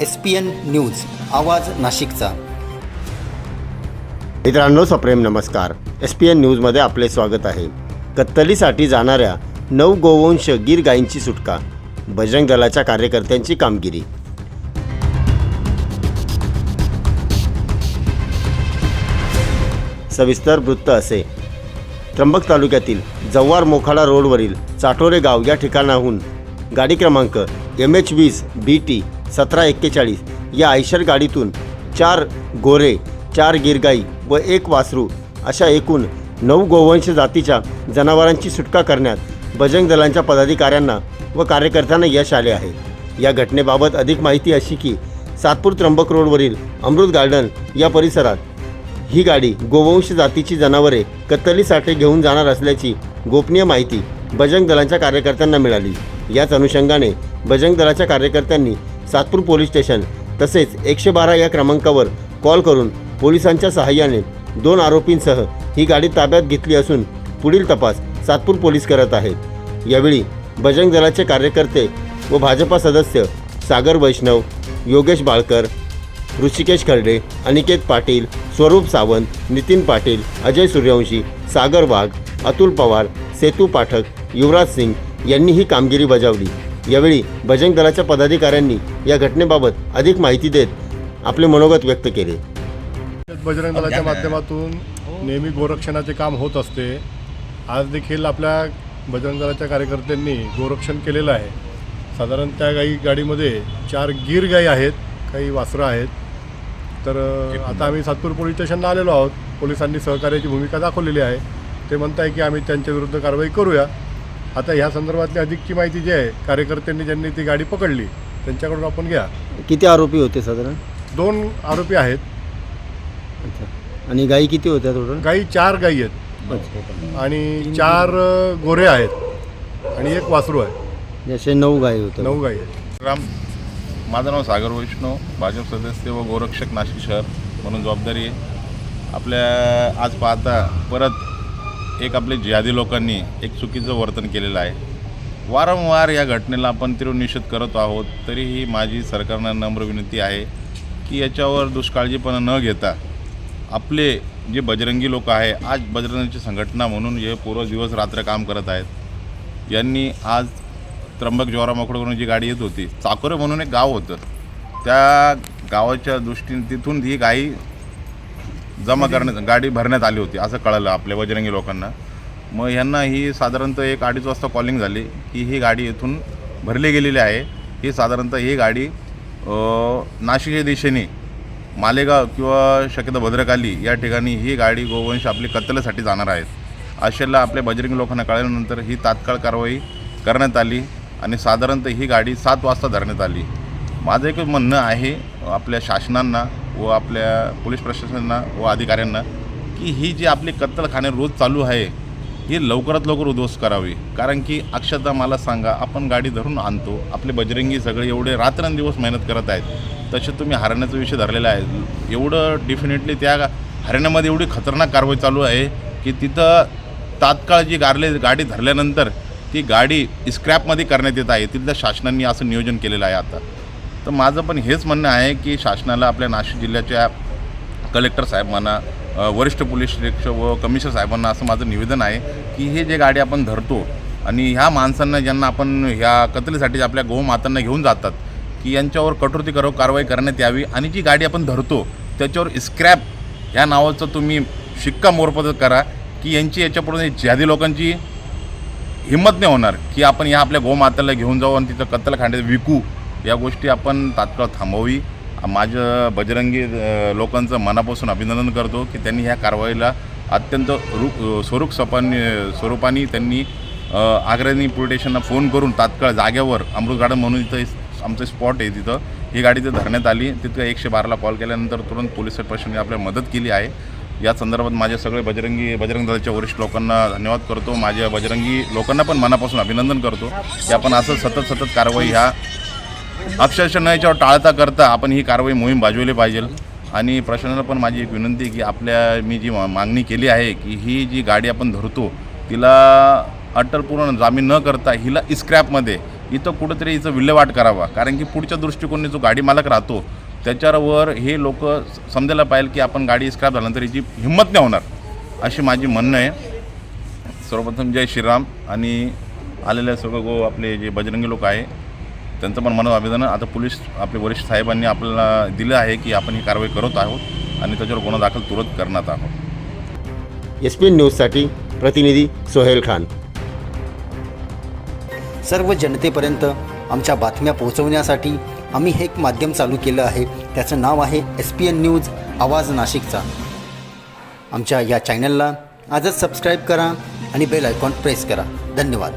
SPN news, आवाज नाशिकचा। मित्रांनो, सप्रेम नमस्कार। SPN न्यूजमध्ये आपले स्वागत आहे। कत्तलीसाठी जाणाऱ्या 9 गोवंश गीर गायींची सुटका, बजरंग दलाच्या कार्यकर्त्यांची कामगिरी। सविस्तर वृत्त असे। त्र्यंबक तालुक्यातील जव्हार मोखाडा रोडवरील चाटोरे गाव या ठिकाणाहून गाडी क्रमांक MH20 BT 1741 या आयशर गाडीतून 4 गोरे, 4 गिरगाई व 1 वासरू अशा एकूण 9 गोवंश जातीच्या जनावरांची सुटका करण्यात बजरंग दलांच्या पदाधिकाऱ्यांना व कार्यकर्त्यांना यश आले आहे। या घटनेबाबत अधिक माहिती अशी की सातपूर त्र्यंबक रोडवरील अमृत गार्डन या परिसरात ही गाडी गोवंश जातीची जनावरे कत्तलीसाठी घेऊन जाणार असल्याची गोपनीय माहिती बजरंग दलांच्या कार्यकर्त्यांना मिळाली। याच अनुषंगाने बजरंग दलाच्या कार्यकर्त्यांनी सातपूर पोलीस स्टेशन तसेच 112 या क्रमांकावर कॉल करून पोलिसांच्या सहाय्याने 2 आरोपींसह ही गाडी ताब्यात घेतली असून पुढील तपास सातपूर पोलीस करत आहेत। यावेळी बजरंग दलाचे कार्यकर्ते व भाजपा सदस्य सागर वैष्णव, योगेश बाळकर, ऋषिकेश खर्डे, अनिकेत पाटील, स्वरूप सावंत, नितीन पाटील, अजय सूर्यवंशी, सागर वाघ, अतुल पवार, सेतू पाठक, युवराज सिंग यांनी ही कामगिरी बजावली। यावेळी बजरंग दलाच्या पदाधिकाऱ्यांनी या घटनेबाबत अधिक माहिती देत आपले मनोगत व्यक्त केले। बजरंग दलाच्या माध्यमातून नेहमी गोरक्षणाचे काम होत असते। आज देखील आपल्या बजरंग दलाच्या कार्यकर्त्यांनी गोरक्षण केलेलं आहे। साधारण त्या गाडीमध्ये 4 गीर गाई आहेत, काही वासरं आहेत। तर आता आम्ही सातपूर पोलीस स्टेशनला आलेलो आहोत। पोलिसांनी सहकार्याची भूमिका दाखवलेली आहे। ते म्हणत आहे की आम्ही त्यांच्या विरुद्ध कारवाई करूया। आता ह्या संदर्भातली अधिकची माहिती जी आहे कार्यकर्त्यांनी ज्यांनी ती गाडी पकडली त्यांच्याकडून आपण घ्या। किती आरोपी होते साधारण? 2 आरोपी आहेत। आणि गाई किती होत्या टोटल? गाई 4 गाई आहेत आणि 4 गोरे आहेत आणि 1 वासरू आहे। जसे 9 गाई होत्या। 9 गाई आहेत। माझं नाव सागर वैष्णव, भाजप सदस्य व गोरक्षक नाशिक शहर म्हणून जबाबदारी आहे। आपल्या आज पाहता परत एक आपले जिहादी लोकांनी एक चुकीचं वर्तन केलेलं आहे। वारंवार या घटनेला आपण तीव्र निषेध करत आहोत। तरीही माझी सरकारला नम्र विनंती आहे की याच्यावर दुष्काळजीपणा न घेता आपले जे बजरंगी लोक आहे, आज बजरंगीची संघटना म्हणून हे पूर्ण दिवस रात्र काम करत आहेत। यांनी आज त्र्यंबक जव्हार मोखाड्यावरून जी गाडी येत होती, चाकोरे म्हणून एक गाव होतं, त्या गावाच्या दृष्टीने तिथून ही गाई जमा करण्यात गाडी भरण्यात आली होती असं कळलं आपल्या बजरंगी लोकांना। मग यांना ही साधारणतः 1-2:30 वाजता कॉलिंग झाली की ही गाडी इथून भरली गेलेली आहे। ही साधारणतः ही गाडी नाशिकच्या दिशेने मालेगाव किंवा शक्यतो भद्रकाली या ठिकाणी ही गाडी गोवंश आपली कत्तलीसाठी जाणार आहेत। अशाला आपल्या बजरंगी लोकांना कळल्यानंतर ही तात्काळ कारवाई करण्यात आली आणि साधारणतः ही गाडी 7 वाजता धरण्यात आली। माझं एक म्हणणं आहे आपल्या शासनांना व आपल्या पोलीस प्रशासनांना व अधिकाऱ्यांना की ही जी आपली कत्तलखाने रोज चालू आहे ही लवकरात लवकर उद्ध्वस्त करावी। कारण की अक्षरशः मला सांगा, आपण गाडी धरून आणतो, आपले बजरंगी सगळे एवढे रात्रंदिवस मेहनत करत आहेत, तसे तुम्ही हरण्याचा विषय धरलेला आहे। एवढं डेफिनेटली त्या हरण्यामध्ये एवढी खतरनाक कारवाई चालू आहे की तिथं तात्काळ जी गाडी धरल्यानंतर ती गाडी स्क्रॅपमध्ये करण्यात येत आहे। तिथल्या शासनाने असं नियोजन केलेलं आहे आता। तर माझं पण हेच म्हणणं आहे की शासनाला आपल्या नाशिक जिल्ह्याच्या कलेक्टर साहेबांना, वरिष्ठ पोलीस निरीक्षक व कमिशनर साहेबांना असं माझं निवेदन आहे की हे जे गाडी आपण धरतो आणि ह्या माणसांना ज्यांना आपण ह्या कत्तलीसाठी आपल्या गोमातांना घेऊन जातात की यांच्यावर कठोर कारवाई करण्यात यावी आणि जी गाडी आपण धरतो त्याच्यावर स्क्रॅप ह्या नावाचं तुम्ही शिक्कामोर्तब करा की यांची याच्यापुढे जिहादी लोकांची हिंमत नाही होणार की आपण ह्या आपल्या गोमाताला घेऊन जाऊ आणि तिथं कत्तलखान्यात विकू। या गोष्टी आपण तात्काळ थांबवावी। माझं बजरंगी लोकांचं मनापासून अभिनंदन करतो की त्यांनी ह्या कारवाईला अत्यंत स्वरूपाने त्यांनी आग्रही पोलीस स्टेशनला फोन करून तात्काळ जागेवर अमृत गार्डन म्हणून इथं आमचं स्पॉट आहे, तिथं ही गाडी तिथं धरण्यात आली। तिथं 112ला कॉल केल्यानंतर तुरंत पोलीस प्रशासनाने आपल्याला मदत केली आहे। या संदर्भात माझ्या सगळे बजरंग दलाच्या वरिष्ठ लोकांना धन्यवाद करतो। माझ्या बजरंगी लोकांना पण मनापासून अभिनंदन करतो की आपण असं सतत कारवाई ह्या अक्षरशः न याच्यावर टाळता करता आपण ही कारवाई मोहीम बाजवली पाहिजे। आणि प्रशासनाला पण माझी एक विनंती आहे की मी जी मागणी केली आहे की ही जी गाडी आपण धरतो तिला अटल पूर्ण जामीन न करता हिला स्क्रॅपमध्ये इथं कुठंतरी हिचं विल्हेवाट करावा. कारण की पुढच्या दृष्टिकोनाने जो गाडी मालक राहतो त्याच्यावर हे लोक समजायला पाहिजे की आपण गाडी स्क्रॅप झाल्यानंतर हिची हिंमत नाही होणार, अशी माझी म्हणणं आहे. सर्वप्रथम जय श्रीराम. आणि आलेल्या सर्व आपले जे बजरंगी लोक आहे त्यांचं पण मनोभाव अभिनंदन. आता पोलीस आपले वरिष्ठ साहेबांनी आपल्याला दिलं आहे की आपण ही कारवाई करत आहोत आणि त्याच्यावर गुन्हा दाखल तुरंत करण्यात आहोत. SPN न्यूजसाठी प्रतिनिधी सोहेल खान. सर्व जनतेपर्यंत आमच्या बातम्या पोहोचवण्यासाठी आम्ही हे एक माध्यम चालू केलं आहे. त्याचं नाव आहे SPN न्यूज आवाज नाशिकचा. आमच्या या चॅनलला आजच सबस्क्राईब करा आणि बेल आयकॉन प्रेस करा. धन्यवाद.